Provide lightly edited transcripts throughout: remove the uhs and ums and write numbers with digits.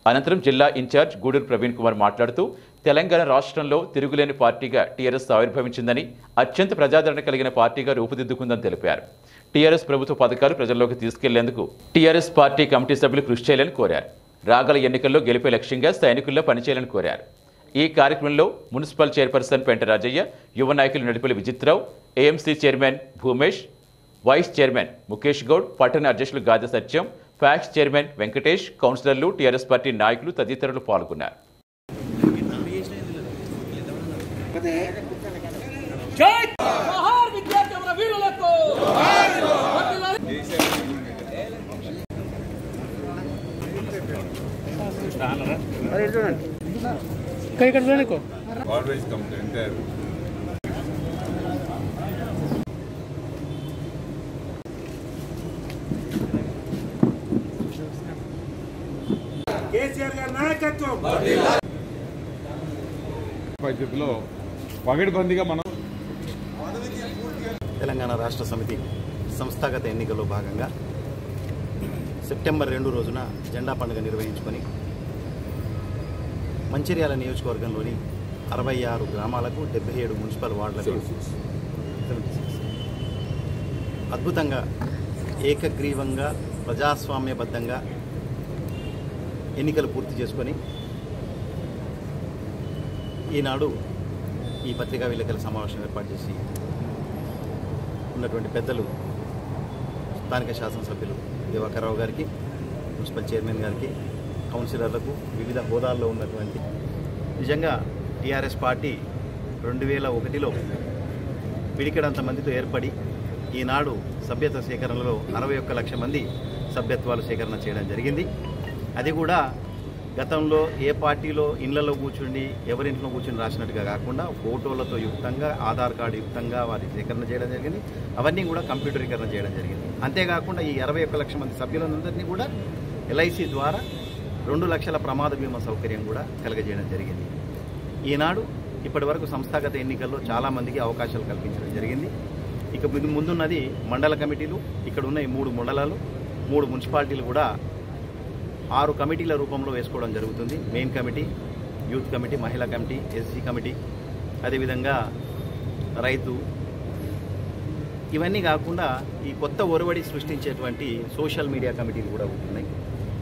అనంతరం జిల్లా ఇన్ఛార్జ్ గూడూరు ప్రవీణ్ కుమార్ మాట్లాడుతూ తెలంగాణ రాష్ట్రంలో తిరుగులేని పార్టీగా టీఆర్ఎస్ ఆవిర్భవించిందని, అత్యంత ప్రజాదరణ కలిగిన పార్టీగా రూపుదిద్దుకుందని తెలిపారు. టీఆర్ఎస్ ప్రభుత్వ పథకాలు ప్రజల్లోకి తీసుకెళ్లేందుకు టీఆర్ఎస్ పార్టీ కమిటీ సభ్యులు కృషి చేయాలని కోరారు. రాగల ఎన్నికల్లో గెలిపే లక్ష్యంగా సైనికుల్లో పనిచేయాలని కోరారు. ఈ కార్యక్రమంలో మున్సిపల్ చైర్పర్సన్ పెంట రాజయ్య, యువ నాయకులు Nadipalli Vijith Rao, AMC chairman Bhoomesh, vice chairman Mukesh Goud, పట్టణ అధ్యక్షులు గాదె సత్యం, ఫ్యాక్స్ చైర్మన్ వెంకటేష్, కౌన్సిలర్లు, టీఆర్ఎస్ పార్టీ నాయకులు తదితరులు పాల్గొన్నారు. పరిస్థితిలో పగడ్బందీగా మనం తెలంగాణ రాష్ట్ర సమితి సంస్థాగత ఎన్నికల్లో భాగంగా సెప్టెంబర్ 2 రోజున జెండా పండుగ నిర్వహించుకొని మంచిర్యాల నియోజకవర్గంలోని 66 గ్రామాలకు 77 మున్సిపల్ వార్డులకు అద్భుతంగా ఏకగ్రీవంగా ప్రజాస్వామ్యబద్ధంగా ఎన్నికలు పూర్తి చేసుకొని ఈనాడు ఈ పత్రికా విలేకరుల సమావేశం ఏర్పాటు చేసి ఉన్నటువంటి పెద్దలు స్థానిక శాసనసభ్యులు దివాకర్రావు గారికి, మున్సిపల్ చైర్మన్ గారికి, కౌన్సిలర్లకు, వివిధ హోదాల్లో ఉన్నటువంటి నిజంగా టీఆర్ఎస్ పార్టీ 2001లో పిడికెడంత మందితో ఏర్పడి ఈనాడు సభ్యత్వ సేకరణలో 61 లక్షల మంది సభ్యత్వాలు సేకరణ చేయడం జరిగింది. అది కూడా గతంలో ఏ పార్టీలో ఇళ్లలో కూర్చుండి ఎవరింట్లో కూర్చుని రాసినట్టుగా కాకుండా ఫోటోలతో యుక్తంగా, ఆధార్ కార్డు యుక్తంగా వారి సేకరణ చేయడం జరిగింది. అవన్నీ కూడా కంప్యూటరీకరణ చేయడం జరిగింది. అంతేకాకుండా ఈ 61 లక్షల మంది సభ్యులందరినీ కూడా ఎల్ఐసి ద్వారా 2 లక్షల ప్రమాద బీమా సౌకర్యం కూడా కలగజేయడం జరిగింది. ఈనాడు ఇప్పటి వరకు సంస్థాగత ఎన్నికల్లో చాలామందికి అవకాశాలు కల్పించడం జరిగింది. ఇక ముందున్నది మండల కమిటీలు. ఇక్కడ ఉన్న ఈ 3 మండలాలు, 3 మున్సిపాలిటీలు కూడా 6 కమిటీల రూపంలో వేసుకోవడం జరుగుతుంది. మెయిన్ కమిటీ, యూత్ కమిటీ, మహిళా కమిటీ, ఎస్సీ కమిటీ, అదేవిధంగా రైతు, ఇవన్నీ కాకుండా ఈ కొత్త ఒరవడి సృష్టించేటువంటి సోషల్ మీడియా కమిటీలు కూడా ఉంటున్నాయి.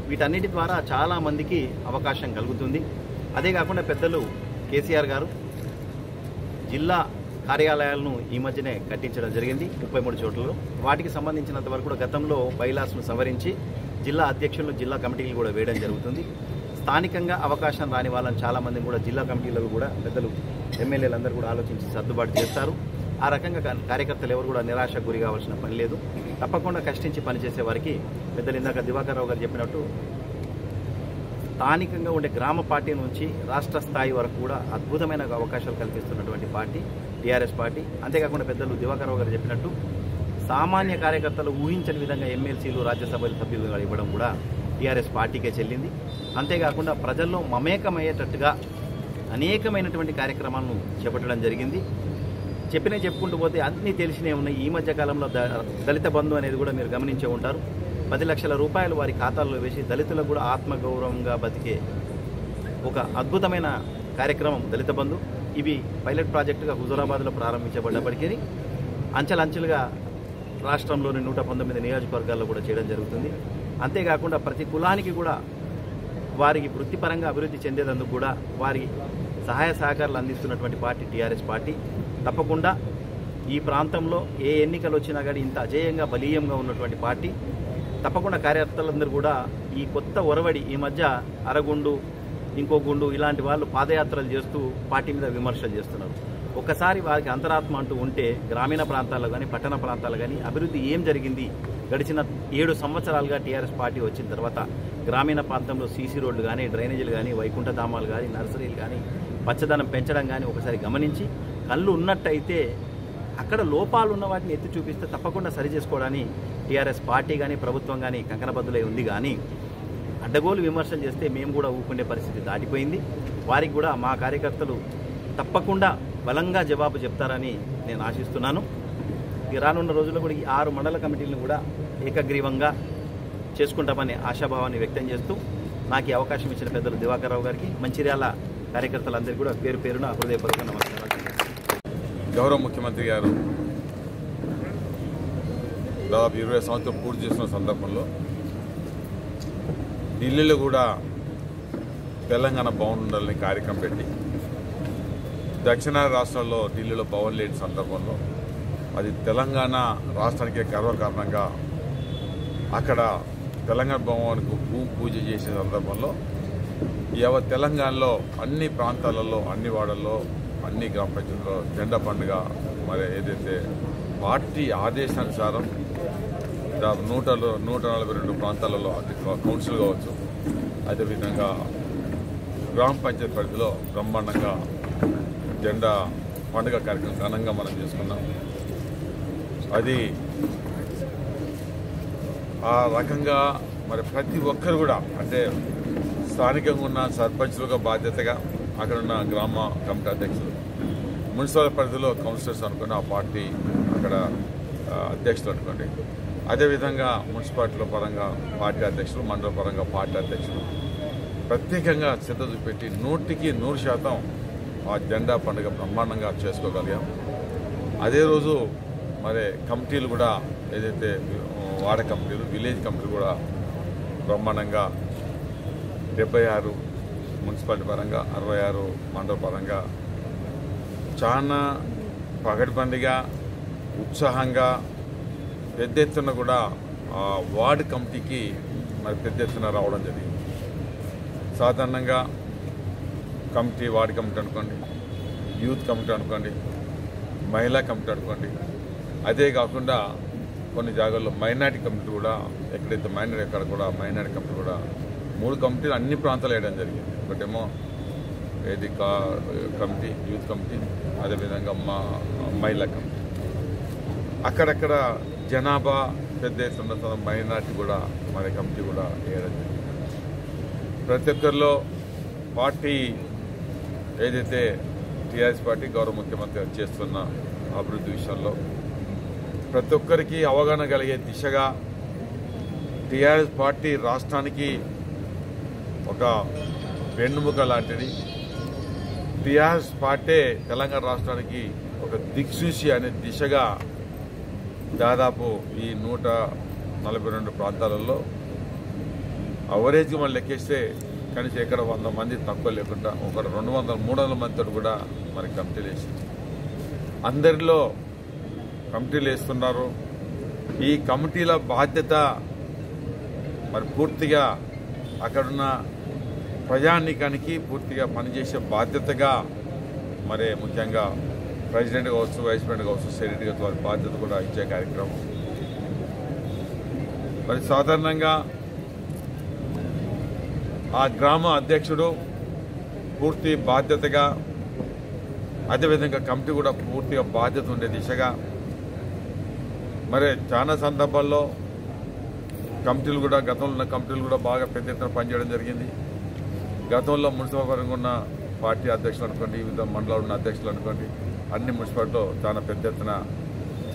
వీటన్నిటి ద్వారా చాలామందికి అవకాశం కలుగుతుంది. అదే కాకుండా పెద్దలు కేసీఆర్ గారు జిల్లా కార్యాలయాలను ఈ మధ్యనే కట్టించడం జరిగింది 33 చోట్లలో. వాటికి సంబంధించినంత వరకు కూడా గతంలో బైలాస్ను సవరించి జిల్లా అధ్యక్షులను, జిల్లా కమిటీలు కూడా వేయడం జరుగుతుంది. స్థానికంగా అవకాశం రాని వాళ్ళని చాలామంది కూడా జిల్లా కమిటీలలో కూడా పెద్దలు ఎమ్మెల్యేలు అందరూ కూడా ఆలోచించి సర్దుబాటు చేస్తారు. ఆ రకంగా కార్యకర్తలు ఎవరు కూడా నిరాశకు గురి కావాల్సిన పని లేదు. తప్పకుండా కష్టించి పనిచేసే వారికి పెద్దలు ఇందాక దివాకర్రావు గారు చెప్పినట్టు స్థానికంగా ఉండే గ్రామ పార్టీ నుంచి రాష్ట్ర స్థాయి వరకు కూడా అద్భుతమైన అవకాశాలు కల్పిస్తున్నటువంటి పార్టీ టీఆర్ఎస్ పార్టీ. అంతేకాకుండా పెద్దలు దివాకర్రావు గారు చెప్పినట్టు సామాన్య కార్యకర్తలు ఊహించని విధంగా ఎమ్మెల్సీలు, రాజ్యసభ సభ్యులుగా ఇవ్వడం కూడా టీఆర్ఎస్ పార్టీకే చెల్లింది. అంతేకాకుండా ప్రజల్లో మమేకమయ్యేటట్టుగా అనేకమైనటువంటి కార్యక్రమాలను చేపట్టడం జరిగింది. చెప్పుకుంటూ పోతే అన్నీ తెలిసినే ఉన్నాయి. ఈ మధ్య కాలంలో దళిత బంధు అనేది కూడా మీరు గమనించే ఉంటారు. 10 లక్షల రూపాయలు వారి ఖాతాల్లో వేసి దళితులకు కూడా ఆత్మగౌరవంగా బతికే ఒక అద్భుతమైన కార్యక్రమం దళిత బంధు. ఇవి పైలట్ ప్రాజెక్టుగా హుజూరాబాద్లో ప్రారంభించబడ్డప్పటికీ అంచెలంచెలుగా రాష్ట్రంలోని 119 నియోజకవర్గాల్లో కూడా చేయడం జరుగుతుంది. అంతేకాకుండా ప్రతి కులానికి కూడా వారికి వృత్తిపరంగా అభివృద్ధి చెందేందుకు కూడా వారి సహాయ సహకారాలు అందిస్తున్నటువంటి పార్టీ టీఆర్ఎస్ పార్టీ. తప్పకుండా ఈ ప్రాంతంలో ఏ ఎన్నికలు వచ్చినా కానీ ఇంత అజేయంగా బలీయంగా ఉన్నటువంటి పార్టీ. తప్పకుండా కార్యకర్తలందరూ కూడా ఈ కొత్త ఒరవడి ఈ మధ్య అరగుండు, ఇంకో గుండు ఇలాంటి వాళ్ళు పాదయాత్రలు చేస్తూ పార్టీ మీద విమర్శలు చేస్తున్నారు. ఒక్కసారి వారికి అంతరాత్మ అంటూ ఉంటే గ్రామీణ ప్రాంతాల్లో కానీ పట్టణ ప్రాంతాల్లో కానీ అభివృద్ధి ఏం జరిగింది? గడిచిన 7 సంవత్సరాలుగా టీఆర్ఎస్ పార్టీ వచ్చిన తర్వాత గ్రామీణ ప్రాంతంలో సీసీ రోడ్లు కానీ, డ్రైనేజీలు కానీ, వైకుంఠ ధామాలు కానీ, నర్సరీలు కానీ, పచ్చదనం పెంచడం కానీ ఒకసారి గమనించి కళ్ళు ఉన్నట్టయితే అక్కడ లోపాలు ఉన్న వాటిని ఎత్తి చూపిస్తే తప్పకుండా సరి చేసుకోవడానికి టీఆర్ఎస్ పార్టీ కానీ ప్రభుత్వం కానీ కంకణబద్దులై ఉంది. కానీ అడ్డగోలు విమర్శలు చేస్తే మేము కూడా ఊపుకునే పరిస్థితి దాటిపోయింది. వారికి కూడా మా కార్యకర్తలు తప్పకుండా బలంగా జవాబు చెప్తారని నేను ఆశిస్తున్నాను. ఈ రానున్న రోజుల్లో కూడా ఈ 6 మండల కమిటీలను కూడా ఏకగ్రీవంగా చేసుకుంటామని ఆశాభావాన్ని వ్యక్తం చేస్తూ నాకు ఈ అవకాశం ఇచ్చిన పెద్దలు దివాకర్ రావు గారికి, మంచిర్యాల కార్యకర్తలందరికీ కూడా పేరు పేరున హృదయపూర్వక నమస్కారాలు. గౌరవ ముఖ్యమంత్రి గారు దాదాపు 20 సంవత్సరాలు పూర్తి చేసిన సందర్భంలో ఢిల్లీలో కూడా తెలంగాణ భవన్ ఉండాలని కార్యక్రమం పెట్టి దక్షిణాది రాష్ట్రాల్లో ఢిల్లీలో భవన్ లేని సందర్భంలో అది తెలంగాణ రాష్ట్రానికే గర్వకారణంగా అక్కడ తెలంగాణ భవన్కు భూమి పూజ చేసే సందర్భంలో తెలంగాణలో అన్ని ప్రాంతాలలో, అన్ని వాడల్లో, అన్ని గ్రామ పంచాయతీల్లో జెండా పండుగ మరి ఏదైతే పార్టీ ఆదేశానుసారం 142 ప్రాంతాలలో అది కౌన్సిల్ కావచ్చు, అదేవిధంగా గ్రామ పంచాయతీ పరిధిలో బ్రహ్మాండంగా జెండా పండుగ కార్యక్రమం ఘనంగా మనం చేసుకున్నాం. అది ఆ రకంగా మరి ప్రతి ఒక్కరు కూడా అంటే స్థానికంగా ఉన్న సర్పంచులుగా బాధ్యతగా అక్కడ ఉన్న గ్రామ కమిటీ అధ్యక్షులు, మున్సిపల్ పరిధిలో కౌన్సిలర్స్ అనుకోండి, ఆ పార్టీ అక్కడ అధ్యక్షులు అనుకోండి, అదేవిధంగా మున్సిపాలిటీల పరంగా పార్టీ అధ్యక్షులు, మండల పరంగా పార్టీ అధ్యక్షులు ప్రత్యేకంగా శ్రద్ధ చూపెట్టి 100% ఆ జెండా పండుగ బ్రహ్మాండంగా చేసుకోగలిగాం. అదే రోజు మరి కమిటీలు కూడా ఏదైతే వార్డ్ కమిటీలు, విలేజ్ కమిటీలు కూడా బ్రహ్మాండంగా 76 మున్సిపాలిటీ పరంగా, 66 మండల పరంగా చాలా పగడ్బందీగా, ఉత్సాహంగా పెద్ద ఎత్తున కూడా ఆ వార్డ్ కమిటీకి మరి పెద్ద ఎత్తున రావడం జరిగింది. సాధారణంగా కమిటీ, వార్డ్ కమిటీ అనుకోండి, యూత్ కమిటీ అనుకోండి, మహిళా కమిటీ అనుకోండి, అదే కాకుండా కొన్ని జాగాల్లో మైనార్టీ కమిటీ కూడా ఎక్కడైతే మైనార్టీ ఎక్కడ కూడా మైనార్టీ కమిటీ కూడా 3 కమిటీలు అన్ని ప్రాంతాలు వేయడం జరిగింది. ఒకటేమో ఏది కమిటీ, యూత్ కమిటీ, అదేవిధంగా మహిళా కమిటీ. అక్కడక్కడ జనాభా పెద్ద ఎత్తున్న మైనార్టీ కూడా మరి కమిటీ కూడా వేయడం జరిగింది. ప్రతి ఒక్కరిలో పార్టీ ఏదైతే టీఆర్ఎస్ పార్టీ గౌరవ ముఖ్యమంత్రి చేస్తున్న అభివృద్ధి విషయంలో ప్రతి ఒక్కరికి అవగాహన కలిగే దిశగా టీఆర్ఎస్ పార్టీ రాష్ట్రానికి ఒక వెన్నుముక లాంటిది. టీఆర్ఎస్ పార్టీ తెలంగాణ రాష్ట్రానికి ఒక దిక్సూచి అనే దిశగా దాదాపు ఈ 142 ప్రాంతాలలో అవరేజ్గా మనం లెక్కేస్తే కనీసం ఎక్కడ 100 మంది తక్కువ లేకుండా ఒక 200-300 మందితో కూడా మరి కమిటీలు వేసింది. అందరిలో కమిటీలు వేస్తున్నారు. ఈ కమిటీల బాధ్యత మరి పూర్తిగా అక్కడున్న ప్రజానీకానికి పూర్తిగా పనిచేసే బాధ్యతగా మరి ముఖ్యంగా ప్రెసిడెంట్ కావచ్చు, వైస్ ప్రెసిడెంట్ కావచ్చు, సెక్రటరీ కావచ్చు, వారి బాధ్యత కూడా ఇచ్చే కార్యక్రమం. మరి సాధారణంగా ఆ గ్రామ అధ్యక్షుడు పూర్తి బాధ్యతగా, అదేవిధంగా కమిటీ కూడా పూర్తిగా బాధ్యత ఉండే దిశగా మరి చాలా సందర్భాల్లో కమిటీలు కూడా గతంలో ఉన్న కమిటీలు కూడా బాగా పెద్ద ఎత్తున పనిచేయడం జరిగింది. గతంలో మున్సిపల్ పరంగా ఉన్న పార్టీ అధ్యక్షులు అనుకోండి, వివిధ మండలాలు ఉన్న అధ్యక్షులు అనుకోండి, అన్ని మున్సిపాలిటీలో చాలా పెద్ద ఎత్తున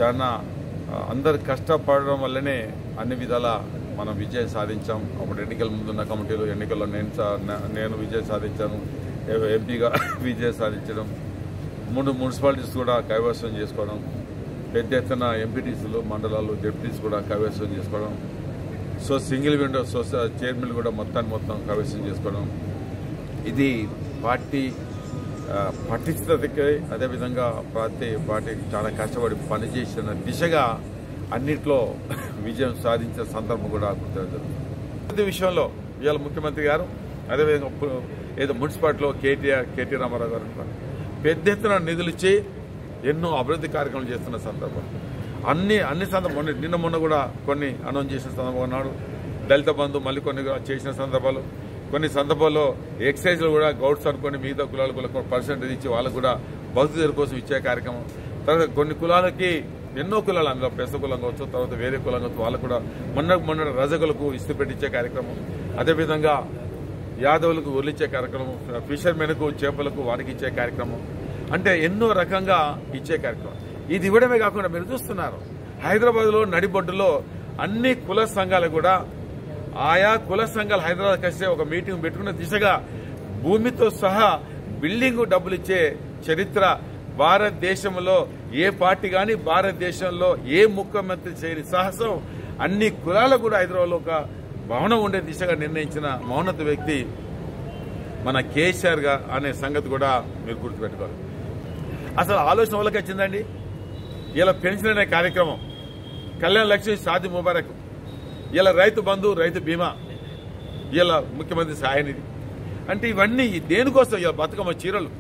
చాలా అందరు కష్టపడడం వల్లనే అన్ని విధాల మనం విజయం సాధించాం. అప్పుడు ఎన్నికల ముందున్న కమిటీలు, ఎన్నికల్లో నేను విజయం సాధించాను, ఎంపీగా విజయం సాధించడం, 3 మున్సిపాలిటీస్ కూడా కైవసం చేసుకోవడం, పెద్ద ఎత్తున ఎంపీటీసీలు, మండలాలు, డిప్యూటీస్ కూడా కైవసం చేసుకోవడం, సో సింగిల్ విండో చైర్మన్ కూడా మొత్తం కైవసం చేసుకోవడం. ఇది పార్టీ పటిష్టతకి, అదేవిధంగా పార్టీ చాలా కష్టపడి పనిచేసిన దిశగా అన్నిట్లో విజయం సాధించిన సందర్భం కూడా గుర్తించడం. ప్రతి విషయంలో ఇవాళ ముఖ్యమంత్రి గారు, అదేవిధంగా ఏదో మున్సిపాలిటీలో కేటీ రామారావు గారు పెద్ద ఎత్తున నిధులు ఇచ్చి ఎన్నో అభివృద్ధి కార్యక్రమాలు చేస్తున్న సందర్భం. అన్ని సందర్భం మొన్న కూడా కొన్ని అనౌన్స్ చేసిన సందర్భం ఉన్నాడు. దళిత బంధు మళ్ళీ కొన్ని చేసిన సందర్భాలు, కొన్ని సందర్భాల్లో ఎక్సైజ్లు కూడా గౌడ్స్ అనుకోండి మిగతా కులాలకు పర్సెంటేజ్ ఇచ్చి వాళ్ళకు కూడా భక్తుల కోసం ఇచ్చే కార్యక్రమం. తర్వాత కొన్ని కులాలకి, ఎన్నో కులాలు, అందులో పెద్ద కులం కావచ్చు, తర్వాత వేరే కులం కావచ్చు, వాళ్ళకు కూడా మొన్న రజకులకు ఇస్త్రీ పెట్టించే కార్యక్రమం, అదేవిధంగా యాదవులకు ఒలిచ్చే కార్యక్రమం, ఫిషర్మెన్కు చేపలకు వారికి ఇచ్చే కార్యక్రమం, అంటే ఎన్నో రకంగా ఇచ్చే కార్యక్రమం. ఇది ఇవ్వడమే కాకుండా మీరు చూస్తున్నారు హైదరాబాద్లో నడిబొడ్డులో అన్ని కుల సంఘాలు కూడా ఆయా కుల సంఘాలు హైదరాబాద్ కలిసి ఒక మీటింగ్ పెట్టుకున్న దిశగా భూమితో సహా బిల్డింగ్ డబ్బులు ఇచ్చే చరిత్ర భారతదేశంలో ఏ పార్టీ గాని భారతదేశంలో ఏ ముఖ్యమంత్రి చేయని సాహసం అన్ని కులాలకు కూడా హైదరాబాద్లో ఒక భవనం ఉండే దిశగా నిర్ణయించిన మౌనత వ్యక్తి మన కేసీఆర్ గా అనే సంగతి కూడా మీరు గుర్తుపెట్టుకోవాలి. అసలు ఆలోచన వాళ్ళకి వచ్చిందండి. ఇలా పెన్షన్ అనే కార్యక్రమం, కళ్యాణ లక్ష్మి, షాదీ ముబారక్, ఇలా రైతు బంధు, రైతు బీమా, ఇలా ముఖ్యమంత్రి సహాయనిధి అంటే ఇవన్నీ దేనికోసం? ఇలా బతుకమ్మ చీరలు,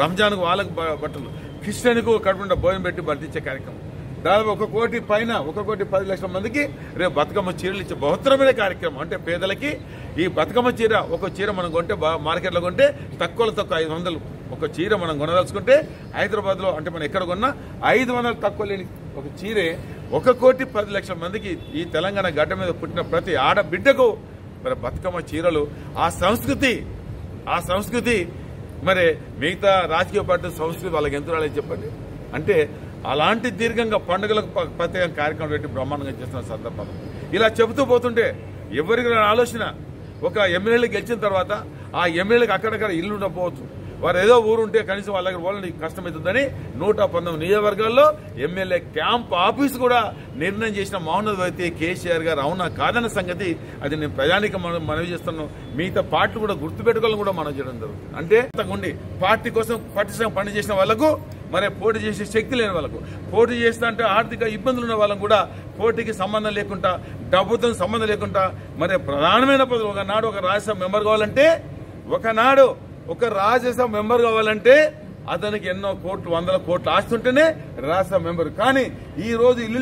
రంజాన్కు వాళ్ళకు బట్టలు, క్రిస్టియన్కు కడుపుండా భోజనం పెట్టి భర్తించే కార్యక్రమం, దాదాపు 1 కోటి పైన 1,10,00,000 మందికి రేపు బతుకమ్మ చీరలు ఇచ్చే బహుత్తరమైన కార్యక్రమం. అంటే పేదలకి ఈ బతుకమ్మ చీర, ఒక చీర మనం కొంటే మార్కెట్లో కొంటే తక్కువలో తక్కువ 500 ఒక చీర మనం కొనదలుచుకుంటే హైదరాబాద్ లో అంటే మనం ఎక్కడ కొన్నా 500 తక్కువ లేని ఒక చీరే 1,10,00,000 మందికి ఈ తెలంగాణ గడ్డ మీద పుట్టిన ప్రతి ఆడబిడ్డకు మరి బతుకమ్మ చీరలు. ఆ సంస్కృతి మరి మిగతా రాజకీయ పార్టీ సంస్కృతి వాళ్ళకి ఎంత రాలేదు చెప్పండి. అంటే అలాంటి దీర్ఘంగా పండుగలకు ప్రత్యేక కార్యక్రమం పెట్టి బ్రహ్మాండంగా చేస్తున్న సందర్భం. ఇలా చెబుతూ పోతుంటే ఎవరికి ఆలోచన, ఒక ఎమ్మెల్యేలు గెలిచిన తర్వాత ఆ ఎమ్మెల్యేలకు అక్కడక్కడ ఇల్లు ఉండకపోవచ్చు, వారు ఏదో ఊరుంటే కనీసం వాళ్ళ దగ్గర పోవాలని కష్టమవుతుందని 119 నియోజకవర్గాల్లో ఎమ్మెల్యే క్యాంప్ ఆఫీస్ కూడా నిర్ణయం చేసిన మౌనత వ్యక్తి కేసీఆర్ గారు. అవునా కాదన్న సంగతి అది నేను ప్రజానికి మనవి చేస్తున్నాను. మిగతా పార్టీ కూడా గుర్తుపెట్టుకోవాలని కూడా మనం చేయడం జరుగుతుంది. అంటే ఉండి పార్టీ కోసం పట్టించడం పని చేసిన వాళ్లకు మరి పోటీ చేసే శక్తి లేని వాళ్ళకు, పోటీ చేస్తా అంటే ఆర్థిక ఇబ్బందులు ఉన్న వాళ్ళకు కూడా పోటీకి సంబంధం లేకుండా, డబ్బుతో సంబంధం లేకుండా మరి ప్రధానమైన పదవి ఒకనాడు ఒక రాజ్యసభ మెంబర్ కావాలంటే, ఒకనాడు ఒక రాజ్యసభ మెంబర్ కావాలంటే అతనికి ఎన్నో కోట్లు, 100 కోట్లు ఆస్తుంటేనే రాజ్యసభ మెంబర్. కానీ ఈ రోజు ఇల్లు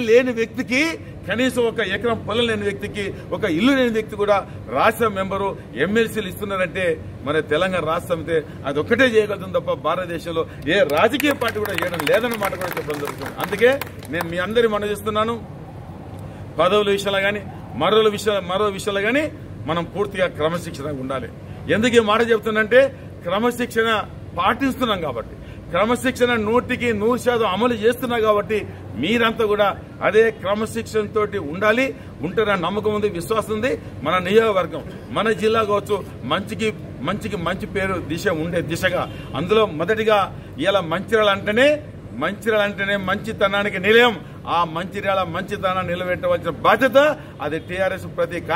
లేని వ్యక్తికి కనీసం 1 ఎకరం పొలం లేని వ్యక్తికి, 1 ఇల్లు లేని వ్యక్తి కూడా రాజ్యసభ మెంబరు, ఎమ్మెల్సీలు ఇస్తున్నారంటే మరి తెలంగాణ రాష్ట్రం అయితే అది ఒక్కటే చేయగలుగుతుంది తప్ప భారతదేశంలో ఏ రాజకీయ పార్టీ కూడా చేయడం లేదన్న మాట కూడా చెప్పడం జరుగుతుంది. అందుకే నేను మీ అందరి మనం చేస్తున్నాను, పదవుల విషయంలో కానీ మరో విషయాలు కానీ మనం పూర్తిగా క్రమశిక్షణగా ఉండాలి. ఎందుకు ఈ మాట చెప్తున్నంటే క్రమశిక్షణ పాటిస్తున్నాం కాబట్టి, క్రమశిక్షణ 100% అమలు చేస్తున్నా కాబట్టి మీరంతా కూడా అదే క్రమశిక్షణతో ఉండాలి. ఉంటారని నమ్మకం ఉంది, విశ్వాసం ఉంది. మన నియోజకవర్గం, మన జిల్లా కావచ్చు మంచి పేరు ఉండే దిశగా అందులో మొదటిగా ఇలా మంచిర్యాల అంటేనే మంచితనానికి నిలయం. ఆ మంచిర్యాల మంచితనాన్ని నిలబెట్టవలసిన బాధ్యత అది టీఆర్ఎస్ ప్రతి